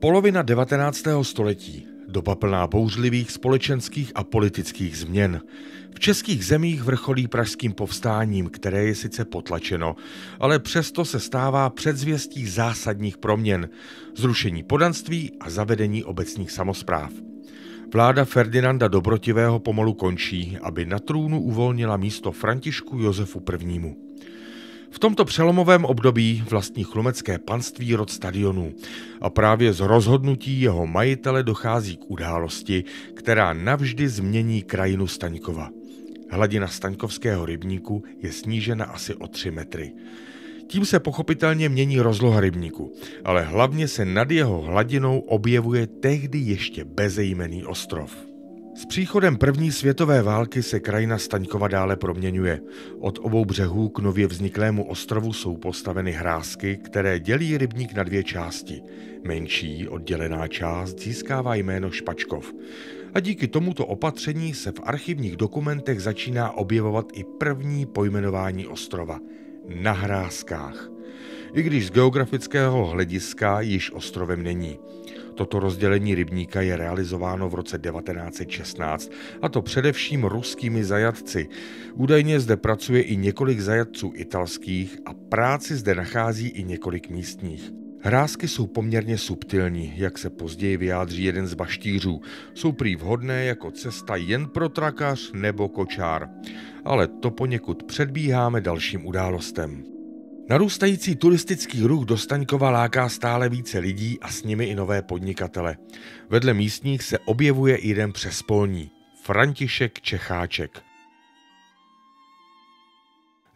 Polovina 19. století, doba plná bouřlivých společenských a politických změn. V českých zemích vrcholí pražským povstáním, které je sice potlačeno, ale přesto se stává předzvěstí zásadních proměn, zrušení poddanství a zavedení obecních samospráv. Vláda Ferdinanda Dobrotivého pomalu končí, aby na trůnu uvolnila místo Františku Josefu I. V tomto přelomovém období vlastní chlumecké panství rod Stadionů a právě z rozhodnutí jeho majitele dochází k události, která navždy změní krajinu Staňkova. Hladina Staňkovského rybníku je snížena asi o 3 metry. Tím se pochopitelně mění rozloha rybníku, ale hlavně se nad jeho hladinou objevuje tehdy ještě bezejmenný ostrov. S příchodem první světové války se krajina Staňkova dále proměňuje. Od obou břehů k nově vzniklému ostrovu jsou postaveny hrázky, které dělí rybník na 2 části. Menší oddělená část získává jméno Špačkov. A díky tomuto opatření se v archivních dokumentech začíná objevovat i první pojmenování ostrova – Na Hrázkách. I když z geografického hlediska již ostrovem není. Toto rozdělení rybníka je realizováno v roce 1916, a to především ruskými zajatci. Údajně zde pracuje i několik zajatců italských a práci zde nachází i několik místních. Hrázky jsou poměrně subtilní, jak se později vyjádří jeden z baštířů. Jsou prý vhodné jako cesta jen pro trakař nebo kočár. Ale to poněkud předbíháme dalším událostem. Narůstající turistický ruch do Staňkova láká stále více lidí a s nimi i nové podnikatele. Vedle místních se objevuje i jeden přespolní – František Čecháček.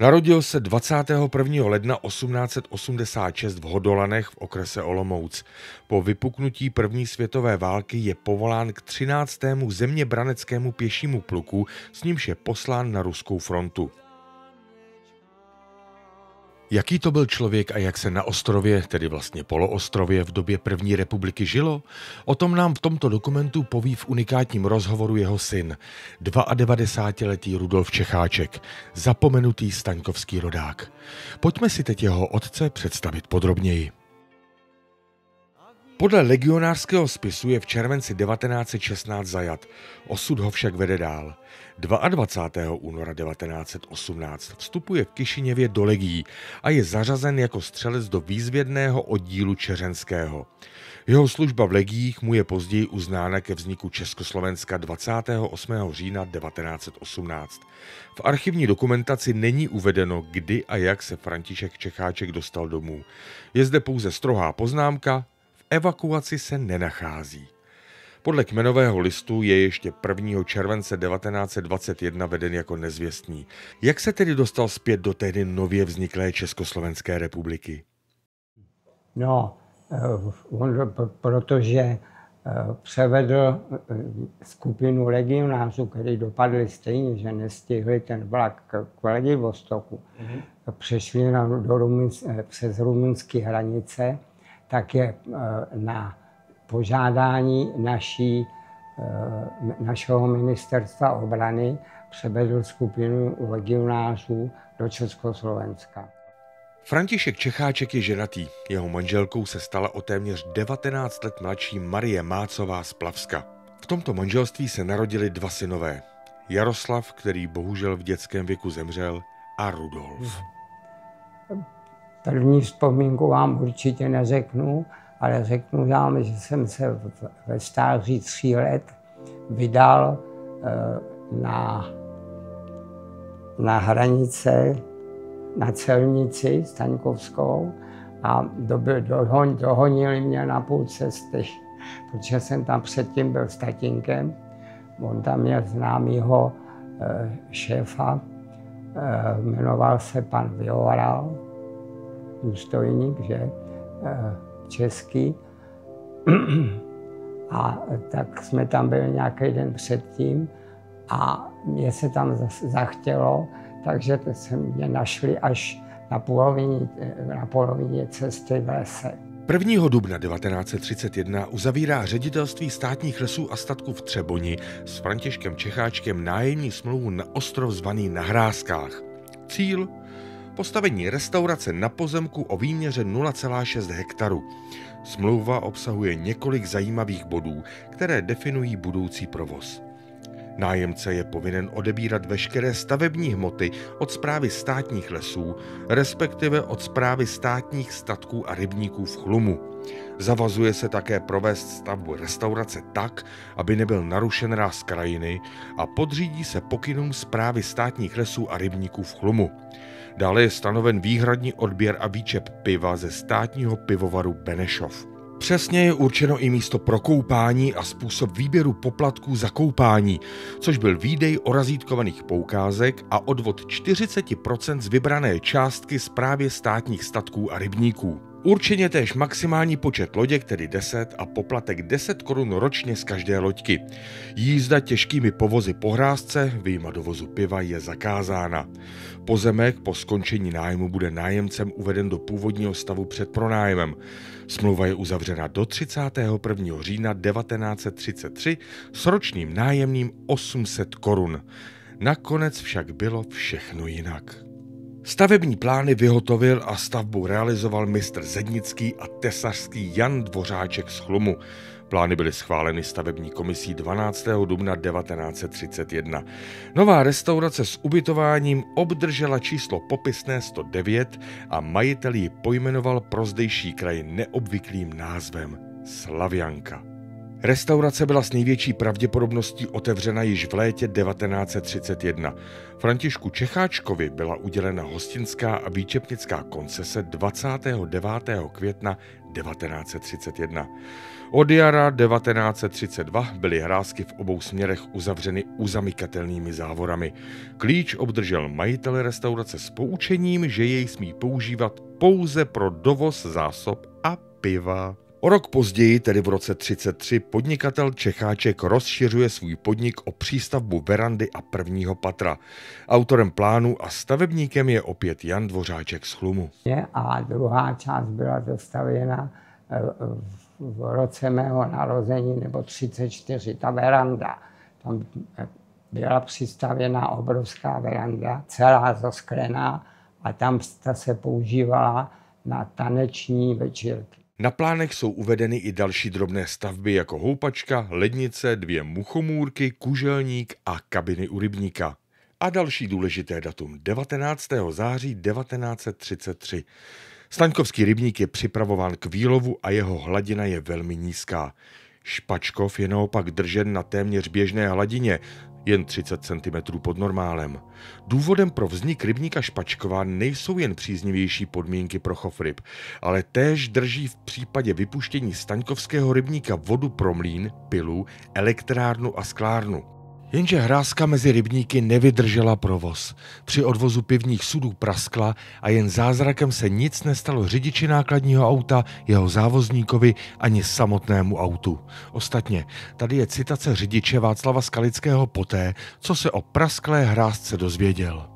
Narodil se 21. ledna 1886 v Hodolanech v okrese Olomouc. Po vypuknutí první světové války je povolán k 13. zeměbraneckému pěšímu pluku, s nímž je poslán na ruskou frontu. Jaký to byl člověk a jak se na ostrově, tedy vlastně poloostrově, v době první republiky žilo? O tom nám v tomto dokumentu poví v unikátním rozhovoru jeho syn, 92letý Rudolf Čecháček, zapomenutý staňkovský rodák. Pojďme si teď jeho otce představit podrobněji. Podle legionářského spisu je v červenci 1916 zajat, osud ho však vede dál. 22. února 1918 vstupuje v Kišiněvě do legií a je zařazen jako střelec do výzvědného oddílu čeřenského. Jeho služba v legiích mu je později uznána ke vzniku Československa 28. října 1918. V archivní dokumentaci není uvedeno, kdy a jak se František Čecháček dostal domů. Je zde pouze strohá poznámka: v evakuaci se nenachází. Podle kmenového listu je ještě 1. července 1921 veden jako nezvěstný. Jak se tedy dostal zpět do tehdy nově vzniklé Československé republiky? No, protože převedl skupinu legionářů, kteří dopadli stejně, že nestihli ten vlak k Vladivostoku, přešli přes rumunské hranice, tak je na požádání našeho ministerstva obrany převedl skupinu legionářů do Československa. František Čecháček je ženatý. Jeho manželkou se stala o téměř 19 let mladší Marie Mácová z Plavska. V tomto manželství se narodili 2 synové. Jaroslav, který bohužel v dětském věku zemřel, a Rudolf. První vzpomínku vám určitě neřeknu, ale řeknu vám, že jsem se ve stáří 3 let vydal na hranice, na celnici Staňkovskou a dohonili mě na půl cesty, protože jsem tam předtím byl s tatínkem. On tam měl známýho šéfa, jmenoval se pan Vyoral, důstojník, že, český. A tak jsme tam byli nějaký den předtím a mě se tam zachtělo, takže se mě našli až na polovině cesty v lese. 1. dubna 1931 uzavírá ředitelství státních lesů a statků v Třeboni s Františkem Čecháčkem nájemní smlouvu na ostrov zvaný Na Hrázkách. Cíl? Postavení restaurace na pozemku o výměře 0,6 hektaru. Smlouva obsahuje několik zajímavých bodů, které definují budoucí provoz. Nájemce je povinen odebírat veškeré stavební hmoty od Správy státních lesů, respektive od Správy státních statků a rybníků v Chlumu. Zavazuje se také provést stavbu restaurace tak, aby nebyl narušen ráz krajiny, a podřídí se pokynům Správy státních lesů a rybníků v Chlumu. Dále je stanoven výhradní odběr a výčep piva ze státního pivovaru Benešov. Přesně je určeno i místo pro koupání a způsob výběru poplatků za koupání, což byl výdej orazítkovaných poukázek a odvod 40% z vybrané částky Správě státních statků a rybníků. Určeně též maximální počet loděk, tedy 10, a poplatek 10 korun ročně z každé loďky. Jízda těžkými povozy po hrázce, vyjma dovozu piva, je zakázána. Pozemek po skončení nájmu bude nájemcem uveden do původního stavu před pronájmem. Smlouva je uzavřena do 31. října 1933 s ročním nájemným 800 korun. Nakonec však bylo všechno jinak. Stavební plány vyhotovil a stavbu realizoval mistr zednický a tesařský Jan Dvořáček z Chlumu. Plány byly schváleny stavební komisí 12. dubna 1931. Nová restaurace s ubytováním obdržela číslo popisné 109 a majitel ji pojmenoval pro zdejší kraj neobvyklým názvem Slavianka. Restaurace byla s největší pravděpodobností otevřena již v létě 1931. Františku Čecháčkovi byla udělena hostinská a výčepnická koncese 29. května 1931. Od jara 1932 byly hrázky v obou směrech uzavřeny uzamykatelnými závorami. Klíč obdržel majitel restaurace s poučením, že jej smí používat pouze pro dovoz zásob a piva. O rok později, tedy v roce 1933, podnikatel Čecháček rozšiřuje svůj podnik o přístavbu verandy a prvního patra. Autorem plánu a stavebníkem je opět Jan Dvořáček z Chlumu. A druhá část byla dostavěna v roce mého narození, nebo 1934, ta veranda. Tam byla přistavěna obrovská veranda, celá zasklená, a tam se používala na taneční večírky. Na plánech jsou uvedeny i další drobné stavby jako houpačka, lednice, 2 muchomůrky, kuželník a kabiny u rybníka. A další důležité datum 19. září 1933. Staňkovský rybník je připravován k výlovu a jeho hladina je velmi nízká. Špačkov je naopak držen na téměř běžné hladině, jen 30 cm pod normálem. Důvodem pro vznik rybníka Špačkova nejsou jen příznivější podmínky pro chov ryb, ale též drží v případě vypuštění Staňkovského rybníka vodu pro mlýn, pilu, elektrárnu a sklárnu. Jenže hrázka mezi rybníky nevydržela provoz. Při odvozu pivních sudů praskla a jen zázrakem se nic nestalo řidiči nákladního auta, jeho závozníkovi ani samotnému autu. Ostatně, tady je citace řidiče Václava Skalického poté, co se o prasklé hrázce dozvěděl.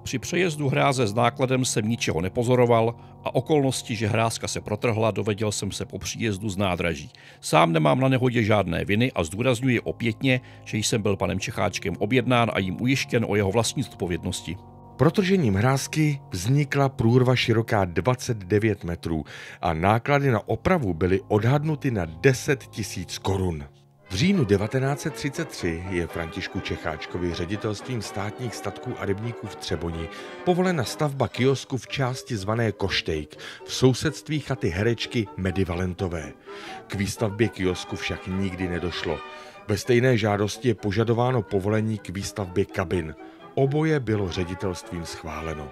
Při přejezdu hráze s nákladem jsem ničeho nepozoroval a okolnosti, že hrázka se protrhla, dověděl jsem se po příjezdu z nádraží. Sám nemám na nehodě žádné viny a zdůrazňuji opětně, že jsem byl panem Čecháčkem objednán a jim ujištěn o jeho vlastní zodpovědnosti. Protržením hrázky vznikla průrva široká 29 metrů a náklady na opravu byly odhadnuty na 10 000 korun. V říjnu 1933 je Františku Čecháčkovi ředitelstvím státních statků a rybníků v Třeboni povolena stavba kiosku v části zvané Koštejk v sousedství chaty herečky Medy Valentové. K výstavbě kiosku však nikdy nedošlo. Ve stejné žádosti je požadováno povolení k výstavbě kabin. Oboje bylo ředitelstvím schváleno.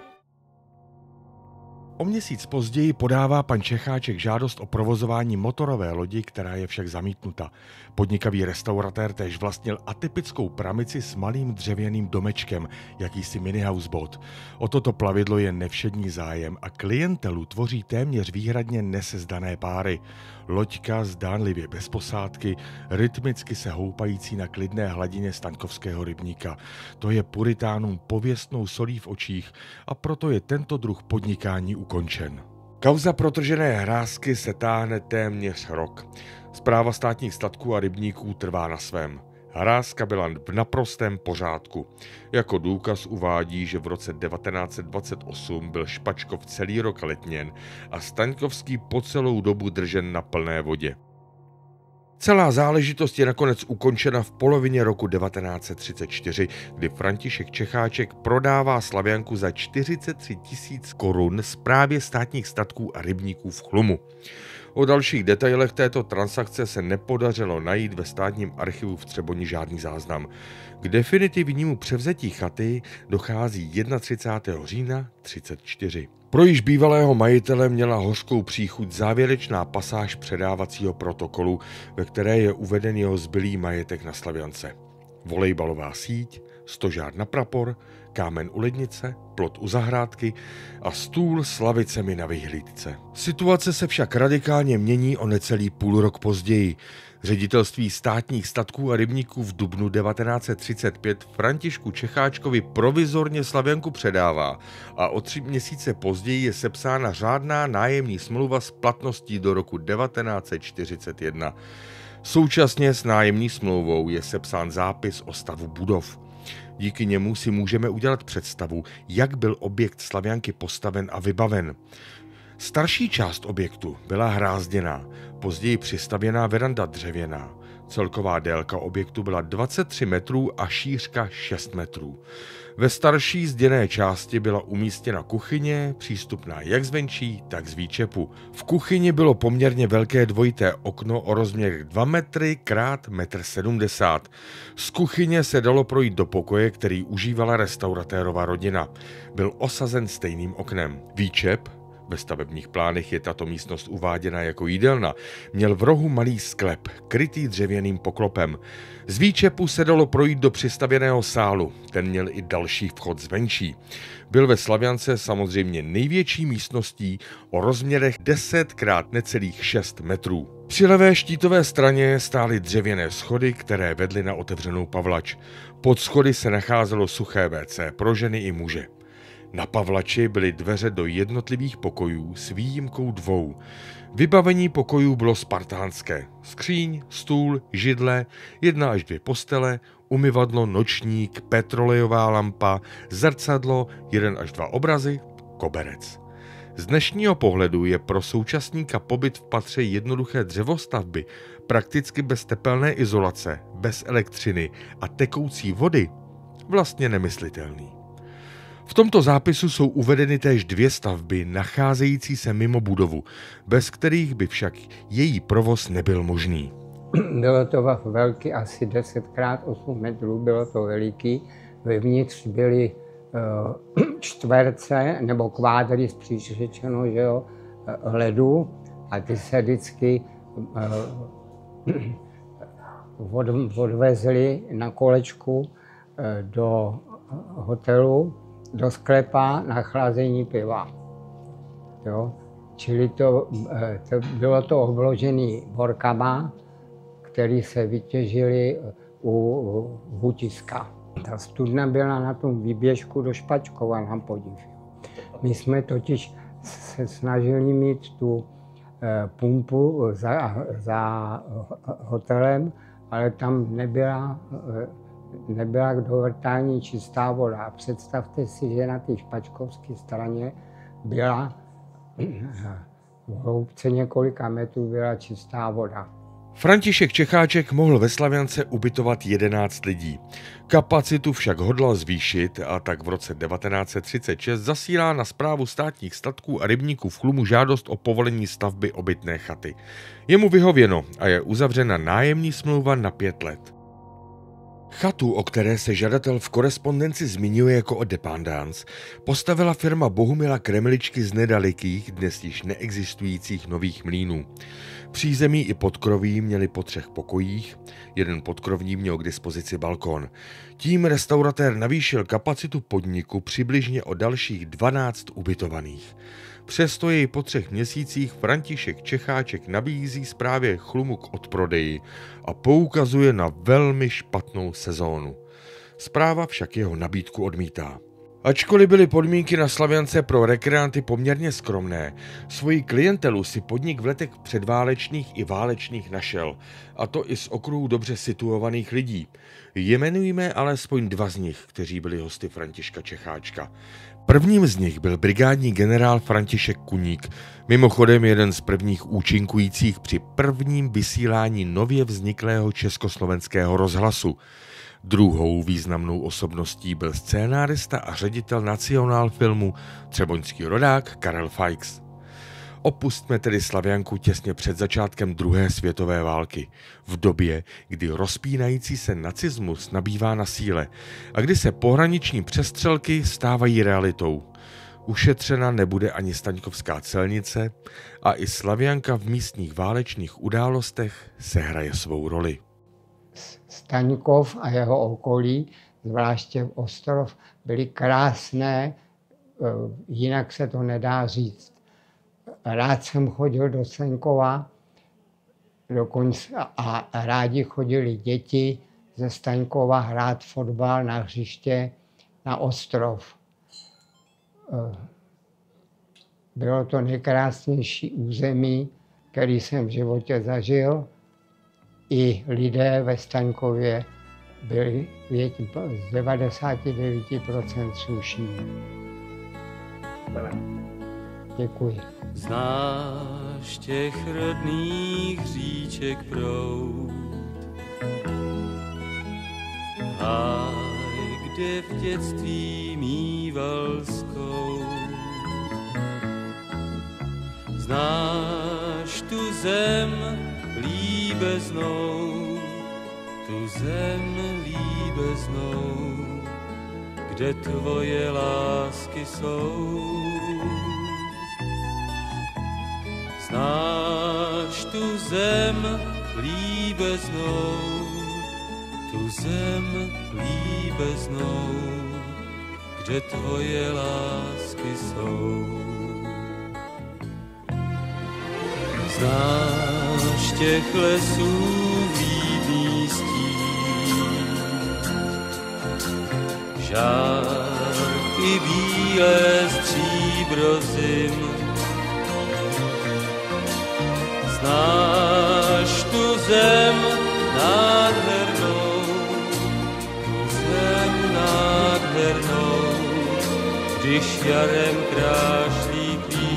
O měsíc později podává pan Čecháček žádost o provozování motorové lodi, která je však zamítnuta. Podnikavý restauratér též vlastnil atypickou pramici s malým dřevěným domečkem, jakýsi mini-houseboat. O toto plavidlo je nevšední zájem a klientelu tvoří téměř výhradně nesezdané páry. Loďka zdánlivě bez posádky, rytmicky se houpající na klidné hladině Staňkovského rybníka. To je puritánům pověstnou solí v očích a proto je tento druh podnikání ukončen. Kauza protržené hrázky se táhne téměř rok. Správa státních statků a rybníků trvá na svém. Hrázka byla v naprostém pořádku. Jako důkaz uvádí, že v roce 1928 byl Špačkov celý rok letněn a Staňkovský po celou dobu držen na plné vodě. Celá záležitost je nakonec ukončena v polovině roku 1934, kdy František Čecháček prodává Slavianku za 43 000 korun Správě státních statků a rybníků v Chlumu. O dalších detailech této transakce se nepodařilo najít ve státním archivu v Třeboni žádný záznam. K definitivnímu převzetí chaty dochází 31. října 1934. Pro již bývalého majitele měla hořkou příchuť závěrečná pasáž předávacího protokolu, ve které je uveden jeho zbylý majetek na Slaviance. Volejbalová síť, stožár na prapor, kámen u lednice, plot u zahrádky a stůl s lavicemi na vyhlídce. Situace se však radikálně mění o necelý půl rok později. Ředitelství státních statků a rybníků v dubnu 1935 Františku Čecháčkovi provizorně Slavianku předává a o 3 měsíce později je sepsána řádná nájemní smlouva s platností do roku 1941. Současně s nájemní smlouvou je sepsán zápis o stavu budov. Díky němu si můžeme udělat představu, jak byl objekt Slavianky postaven a vybaven. Starší část objektu byla hrázděná, později přistavěná veranda dřevěná. Celková délka objektu byla 23 metrů a šířka 6 metrů. Ve starší zděné části byla umístěna kuchyně, přístupná jak zvenčí, tak z výčepu. V kuchyni bylo poměrně velké dvojité okno o rozměrech 2 metry x 1,70 m. Z kuchyně se dalo projít do pokoje, který užívala restauratérova rodina. Byl osazen stejným oknem. Výčep, ve stavebních plánech je tato místnost uváděna jako jídelna, měl v rohu malý sklep, krytý dřevěným poklopem. Z výčepu se dalo projít do přistavěného sálu, ten měl i další vchod zvenčí. Byl ve Slaviance samozřejmě největší místností o rozměrech 10 x necelých 6 metrů. Při levé štítové straně stály dřevěné schody, které vedly na otevřenou pavlač. Pod schody se nacházelo suché WC pro ženy i muže. Na pavlači byly dveře do jednotlivých pokojů s výjimkou 2. Vybavení pokojů bylo spartánské. Skříň, stůl, židle, 1 až 2 postele, umyvadlo, nočník, petrolejová lampa, zrcadlo, 1 až 2 obrazy, koberec. Z dnešního pohledu je pro současníka pobyt v patře jednoduché dřevostavby, prakticky bez tepelné izolace, bez elektřiny a tekoucí vody vlastně nemyslitelný. V tomto zápisu jsou uvedeny též 2 stavby nacházející se mimo budovu, bez kterých by však její provoz nebyl možný. Bylo to velký, asi 10 x 8 metrů, bylo to veliký. Vevnitř byly čtverce nebo kvádry, spíš řečeno, že jo, ledu, a ty se vždycky odvezli na kolečku do hotelu, do sklepa na chlazení piva. Jo? Čili bylo to obložené borkama, které se vytěžily u Hutiska. Ta studna byla na tom výběžku do Špačkova, na podiv. My jsme totiž se snažili mít tu pumpu za hotelem, ale tam nebyla k dovrtání čistá voda. Představte si, že na té špačkovské straně byla v hloubce několika metrů byla čistá voda. František Čecháček mohl ve Slaviance ubytovat 11 lidí. Kapacitu však hodlal zvýšit a tak v roce 1936 zasílá na Správu státních statků a rybníků v Chlumu žádost o povolení stavby obytné chaty. Je mu vyhověno a je uzavřena nájemní smlouva na 5 let. Chatu, o které se žadatel v korespondenci zmiňuje jako o dependance, postavila firma Bohumila Kremličky z nedalekých, dnes již neexistujících Nových Mlýnů. Přízemí i podkroví měli po 3 pokojích, jeden podkrovní měl k dispozici balkon. Tím restauratér navýšil kapacitu podniku přibližně o dalších 12 ubytovaných. Přesto jej po 3 měsících František Čecháček nabízí Správě Chlumu k odprodeji a poukazuje na velmi špatnou sezónu. Správa však jeho nabídku odmítá. Ačkoliv byly podmínky na Slaviance pro rekreanty poměrně skromné, svoji klientelu si podnik v letech předválečných i válečných našel, a to i z okruhu dobře situovaných lidí. Jmenujme alespoň 2 z nich, kteří byli hosty Františka Čecháčka. Prvním z nich byl brigádní generál František Kuník, mimochodem jeden z prvních účinkujících při prvním vysílání nově vzniklého československého rozhlasu. Druhou významnou osobností byl scénárista a ředitel Nacionálfilmu, třeboňský rodák Karel Feix. Opustme tedy Slavianku těsně před začátkem druhé světové války, v době, kdy rozpínající se nacismus nabývá na síle a kdy se pohraniční přestřelky stávají realitou. Ušetřena nebude ani Staňkovská celnice a i Slavianka v místních válečných událostech sehraje svou roli. Staňkov a jeho okolí, zvláště Ostrov, byly krásné, jinak se to nedá říct. Rád jsem chodil do Staňkova dokonce a rádi chodili děti ze Staňkova hrát fotbal na hřiště na Ostrov. Bylo to nejkrásnější území, který jsem v životě zažil. I lidé ve Staňkově byli z 99% slušní. Děkuji. Znáš těch rodných říček proud, háj, kde v dětství mýval zkout. Znáš tu zem líbeznou, tu zem líbeznou, kde tvoje lásky jsou. Znáš tu zem líbeznou, tu zem líbeznou, kde tvoje lásky jsou. Znáš těch lesů vlídný stín, žár i bílé stříbro zim. Znáš tu zem nádhernou, když jarem krášlí kvíz.